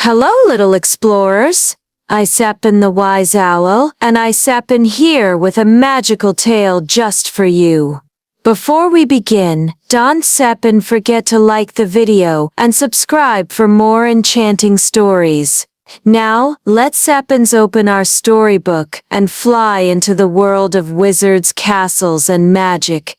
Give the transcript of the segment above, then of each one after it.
Hello, little explorers. I Sapin the Wise Owl, and I Sapin here with a magical tale just for you. Before we begin, don't Sapin forget to like the video and subscribe for more enchanting stories. Now, let's Sapins open our storybook and fly into the world of wizards, castles, and magic.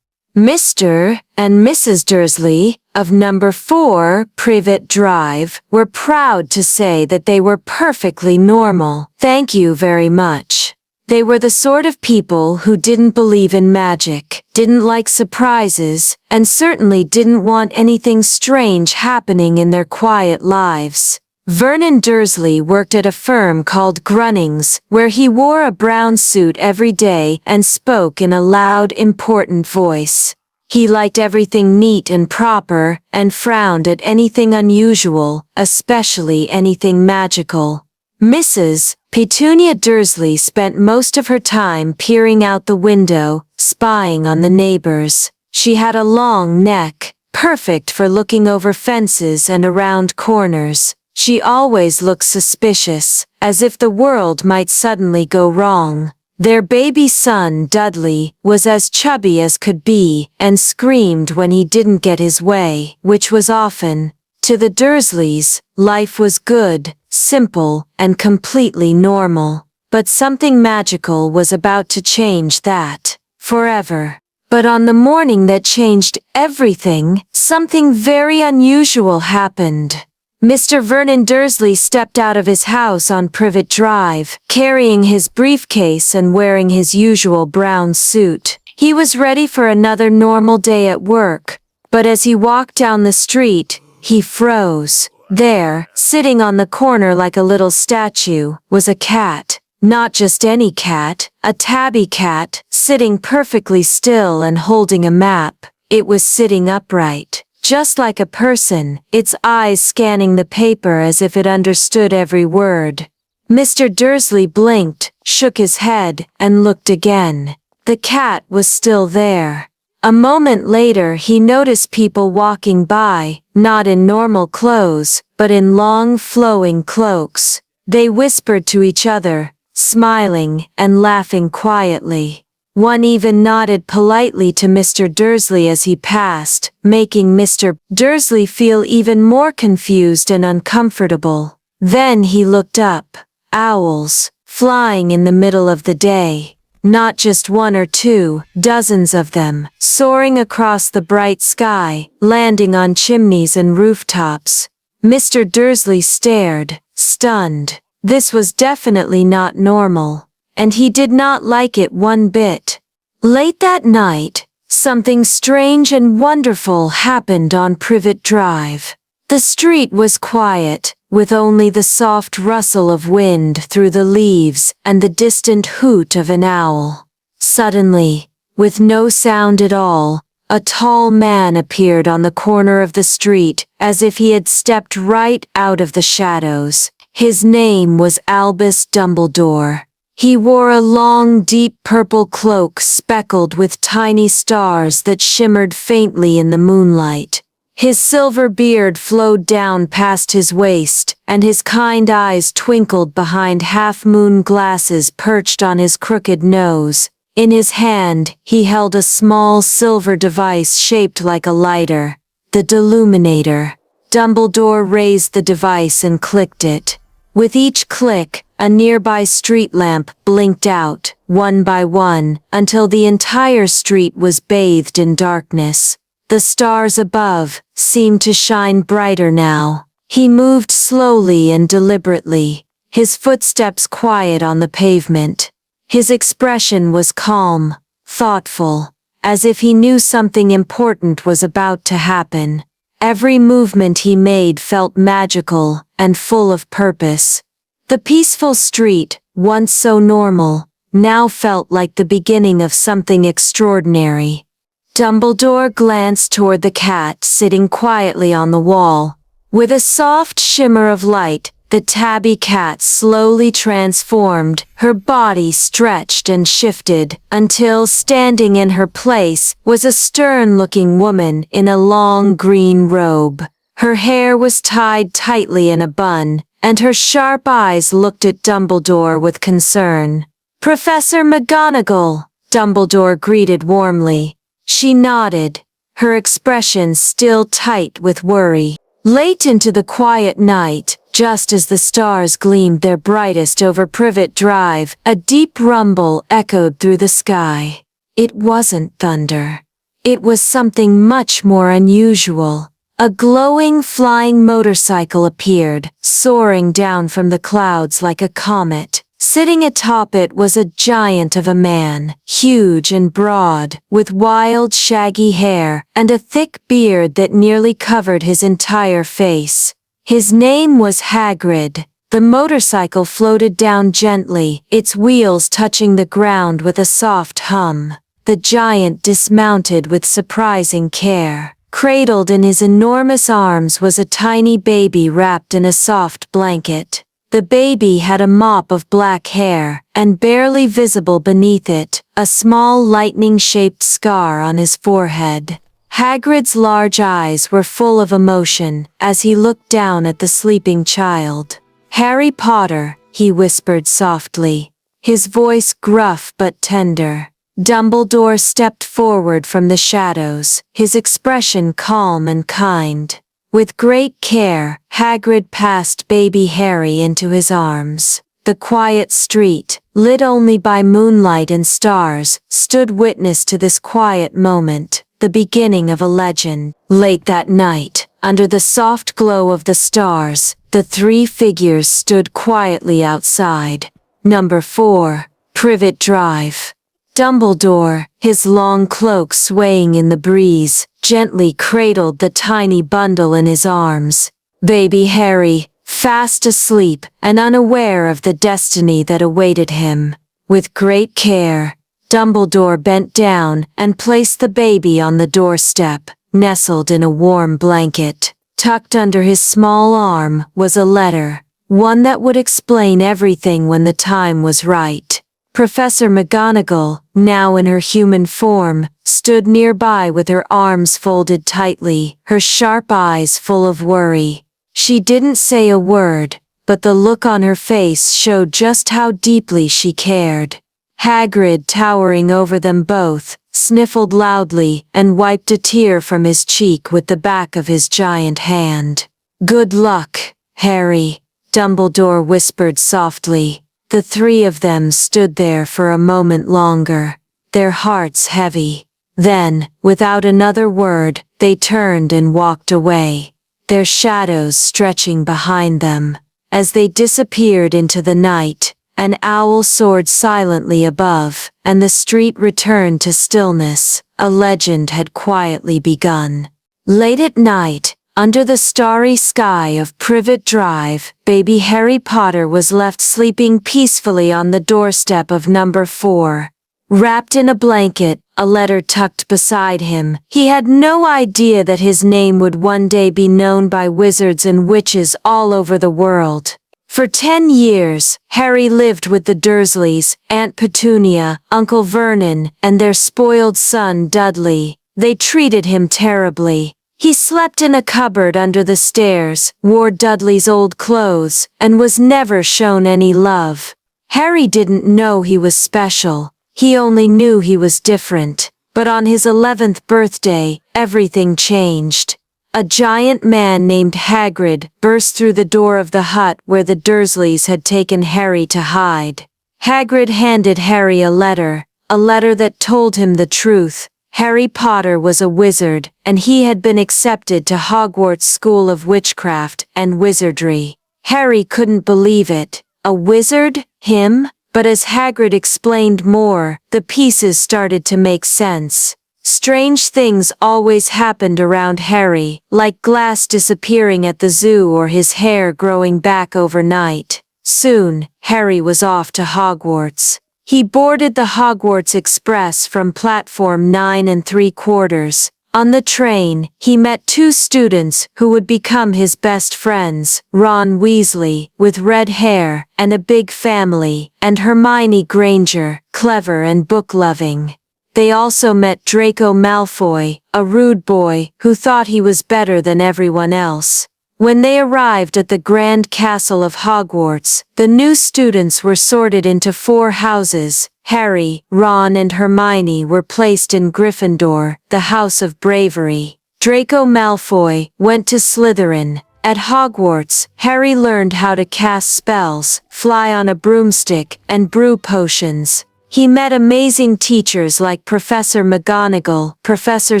Mr. and Mrs. Dursley, of number 4, Privet Drive, were proud to say that they were perfectly normal. Thank you very much. They were the sort of people who didn't believe in magic, didn't like surprises, and certainly didn't want anything strange happening in their quiet lives. Vernon Dursley worked at a firm called Grunnings, where he wore a brown suit every day and spoke in a loud, important voice. He liked everything neat and proper, and frowned at anything unusual, especially anything magical. Mrs. Petunia Dursley spent most of her time peering out the window, spying on the neighbors. She had a long neck, perfect for looking over fences and around corners. She always looked suspicious, as if the world might suddenly go wrong. Their baby son, Dudley, was as chubby as could be, and screamed when he didn't get his way, which was often. To the Dursleys, life was good, simple, and completely normal. But something magical was about to change that. Forever. But on the morning that changed everything, something very unusual happened. Mr. Vernon Dursley stepped out of his house on Privet Drive, carrying his briefcase and wearing his usual brown suit. He was ready for another normal day at work, but as he walked down the street, he froze. There, sitting on the corner like a little statue, was a cat. Not just any cat, a tabby cat, sitting perfectly still and holding a map. It was sitting upright. Just like a person, its eyes scanning the paper as if it understood every word. Mr. Dursley blinked, shook his head, and looked again. The cat was still there. A moment later he noticed people walking by, not in normal clothes, but in long flowing cloaks. They whispered to each other, smiling and laughing quietly. One even nodded politely to Mr. Dursley as he passed, making Mr. Dursley feel even more confused and uncomfortable. Then he looked up. Owls, flying in the middle of the day. Not just one or two, dozens of them, soaring across the bright sky, landing on chimneys and rooftops. Mr. Dursley stared, stunned. This was definitely not normal. And he did not like it one bit. Late that night, something strange and wonderful happened on Privet Drive. The street was quiet, with only the soft rustle of wind through the leaves and the distant hoot of an owl. Suddenly, with no sound at all, a tall man appeared on the corner of the street, as if he had stepped right out of the shadows. His name was Albus Dumbledore. He wore a long, deep purple cloak speckled with tiny stars that shimmered faintly in the moonlight. His silver beard flowed down past his waist, and his kind eyes twinkled behind half-moon glasses perched on his crooked nose. In his hand, he held a small silver device shaped like a lighter, the Deluminator. Dumbledore raised the device and clicked it. With each click, a nearby street lamp blinked out, one by one, until the entire street was bathed in darkness. The stars above seemed to shine brighter now. He moved slowly and deliberately, his footsteps quiet on the pavement. His expression was calm, thoughtful, as if he knew something important was about to happen. Every movement he made felt magical and full of purpose. The peaceful street, once so normal, now felt like the beginning of something extraordinary. Dumbledore glanced toward the cat sitting quietly on the wall. With a soft shimmer of light, the tabby cat slowly transformed, her body stretched and shifted, until standing in her place was a stern-looking woman in a long green robe. Her hair was tied tightly in a bun, and her sharp eyes looked at Dumbledore with concern. "Professor McGonagall," Dumbledore greeted warmly. She nodded, her expression still tight with worry. Late into the quiet night, just as the stars gleamed their brightest over Privet Drive, a deep rumble echoed through the sky. It wasn't thunder. It was something much more unusual. A glowing flying motorcycle appeared, soaring down from the clouds like a comet. Sitting atop it was a giant of a man, huge and broad, with wild shaggy hair and a thick beard that nearly covered his entire face. His name was Hagrid. The motorcycle floated down gently, its wheels touching the ground with a soft hum. The giant dismounted with surprising care. Cradled in his enormous arms was a tiny baby wrapped in a soft blanket. The baby had a mop of black hair, and barely visible beneath it, a small lightning-shaped scar on his forehead. Hagrid's large eyes were full of emotion as he looked down at the sleeping child. "Harry Potter," he whispered softly, his voice gruff but tender. Dumbledore stepped forward from the shadows, his expression calm and kind. With great care, Hagrid passed baby Harry into his arms. The quiet street, lit only by moonlight and stars, stood witness to this quiet moment, the beginning of a legend. Late that night, under the soft glow of the stars, the three figures stood quietly outside. Number 4, Privet Drive. Dumbledore, his long cloak swaying in the breeze, gently cradled the tiny bundle in his arms. Baby Harry, fast asleep and unaware of the destiny that awaited him. With great care, Dumbledore bent down and placed the baby on the doorstep, nestled in a warm blanket. Tucked under his small arm was a letter, one that would explain everything when the time was right. Professor McGonagall, now in her human form, stood nearby with her arms folded tightly, her sharp eyes full of worry. She didn't say a word, but the look on her face showed just how deeply she cared. Hagrid, towering over them both, sniffled loudly and wiped a tear from his cheek with the back of his giant hand. "Good luck, Harry," Dumbledore whispered softly. The three of them stood there for a moment longer, their hearts heavy. Then, without another word, they turned and walked away, their shadows stretching behind them. As they disappeared into the night, an owl soared silently above, and the street returned to stillness. A legend had quietly begun. Late at night, under the starry sky of Privet Drive, baby Harry Potter was left sleeping peacefully on the doorstep of number 4. Wrapped in a blanket, a letter tucked beside him, he had no idea that his name would one day be known by wizards and witches all over the world. For 10 years, Harry lived with the Dursleys, Aunt Petunia, Uncle Vernon, and their spoiled son Dudley. They treated him terribly. He slept in a cupboard under the stairs, wore Dudley's old clothes, and was never shown any love. Harry didn't know he was special. He only knew he was different. But on his 11th birthday, everything changed. A giant man named Hagrid burst through the door of the hut where the Dursleys had taken Harry to hide. Hagrid handed Harry a letter that told him the truth. Harry Potter was a wizard, and he had been accepted to Hogwarts School of Witchcraft and Wizardry. Harry couldn't believe it. A wizard? Him? But as Hagrid explained more, the pieces started to make sense. Strange things always happened around Harry, like glass disappearing at the zoo or his hair growing back overnight. Soon, Harry was off to Hogwarts. He boarded the Hogwartsexpress from platform 9 3/4. On the train, he met 2 students who would become his best friends, Ron Weasley, with red hair and a big family, and Hermione Granger, clever and book-loving. They also met Draco Malfoy, a rude boy who thought he was better than everyone else. When they arrived at the grand castle of Hogwarts, the new students were sorted into 4 houses. Harry, Ron and Hermione were placed in Gryffindor, the House of Bravery. Draco Malfoy went to Slytherin. At Hogwarts, Harry learned how to cast spells, fly on a broomstick, and brew potions. He met amazing teachers like Professor McGonagall, Professor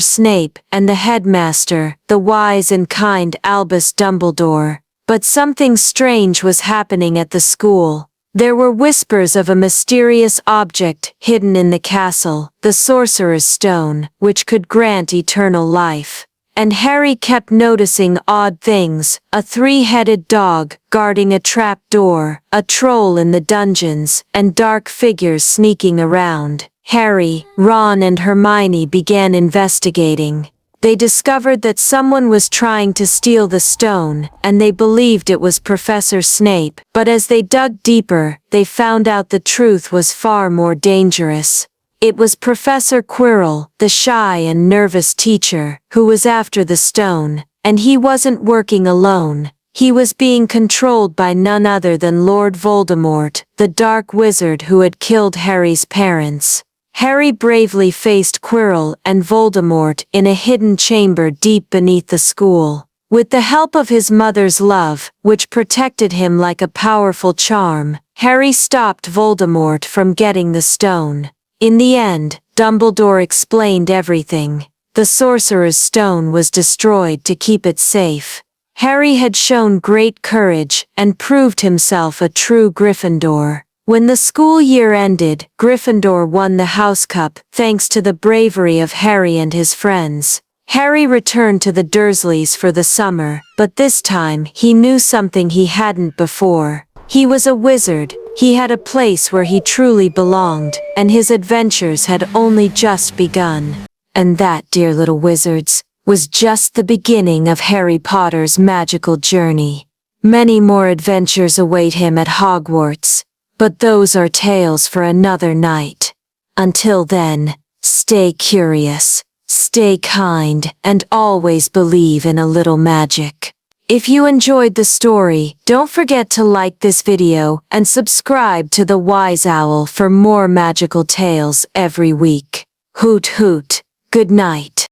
Snape, and the headmaster, the wise and kind Albus Dumbledore. But something strange was happening at the school. There were whispers of a mysterious object hidden in the castle, the Sorcerer's Stone, which could grant eternal life. And Harry kept noticing odd things: a 3-headed dog guarding a trap door, a troll in the dungeons, and dark figures sneaking around. Harry, Ron and Hermione began investigating. They discovered that someone was trying to steal the stone, and they believed it was Professor Snape. But as they dug deeper, they found out the truth was far more dangerous. It was Professor Quirrell, the shy and nervous teacher, who was after the stone, and he wasn't working alone. He was being controlled by none other than Lord Voldemort, the dark wizard who had killed Harry's parents. Harry bravely faced Quirrell and Voldemort in a hidden chamber deep beneath the school. With the help of his mother's love, which protected him like a powerful charm, Harry stopped Voldemort from getting the stone. In the end, Dumbledore explained everything. The Sorcerer's Stone was destroyed to keep it safe. Harry had shown great courage and proved himself a true Gryffindor. When the school year ended, Gryffindor won the House Cup thanks to the bravery of Harry and his friends. Harry returned to the Dursleys for the summer, but this time he knew something he hadn't before. He was a wizard. He had a place where he truly belonged, and his adventures had only just begun. And that, dear little wizards, was just the beginning of Harry Potter's magical journey. Many more adventures await him at Hogwarts, but those are tales for another night. Until then, stay curious, stay kind, and always believe in a little magic. If you enjoyed the story, don't forget to like this video and subscribe to The Wise Owl for more magical tales every week. Hoot hoot, good night.